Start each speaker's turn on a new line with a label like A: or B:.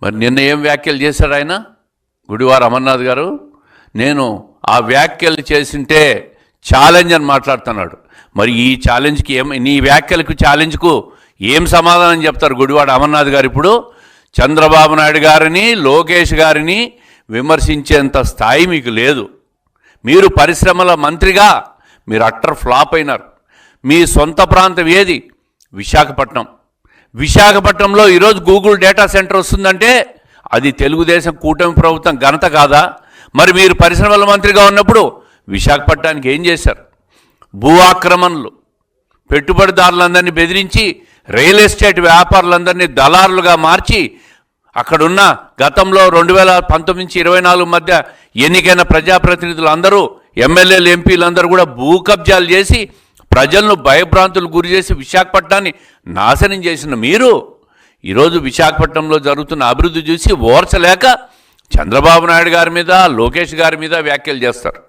A: మరి నిన్న ఏం వ్యాఖ్యలు చేశారు ఆయన? గుడివార అమర్నాథ్ గారు, నేను ఆ వ్యాఖ్యలు చేసింటే ఛాలెంజ్ అని మాట్లాడుతున్నాడు. మరి ఈ ఛాలెంజ్కి నీ వ్యాఖ్యలకు ఛాలెంజ్కు ఏం సమాధానం చెప్తారు గుడివాడ అమర్నాథ్ గారు? ఇప్పుడు చంద్రబాబు నాయుడు గారిని, లోకేష్ గారిని విమర్శించేంత స్థాయి మీకు లేదు. మీరు పరిశ్రమల మంత్రిగా మీరు అట్టర్ ఫ్లాప్ అయినారు. మీ సొంత ప్రాంతం ఏది? విశాఖపట్నం. విశాఖపట్నంలో ఈరోజు గూగుల్ డేటా సెంటర్ వస్తుందంటే అది తెలుగుదేశం కూటమి ప్రభుత్వం ఘనత కాదా? మరి మీరు పరిశ్రమల మంత్రిగా ఉన్నప్పుడు విశాఖపట్నానికి ఏం చేశారు? భూ ఆక్రమణలు, పెట్టుబడిదారులందరినీ బెదిరించి రియల్ ఎస్టేట్ వ్యాపారులందరినీ దళారులుగా మార్చి అక్కడున్న గతంలో 2019 నుంచి 24 మధ్య ఎన్నికైన ప్రజాప్రతినిధులు అందరూ, ఎమ్మెల్యేలు, ఎంపీలందరూ కూడా భూ కబ్జాలు చేసి ప్రజలను భయభ్రాంతులు గురి చేసి విశాఖపట్నాన్ని నాశనం చేసిన మీరు ఈరోజు విశాఖపట్నంలో జరుగుతున్న అభివృద్ధి చూసి ఓర్చలేక చంద్రబాబు నాయుడు గారి మీద, లోకేష్ గారి మీద వ్యాఖ్యలు చేస్తారు.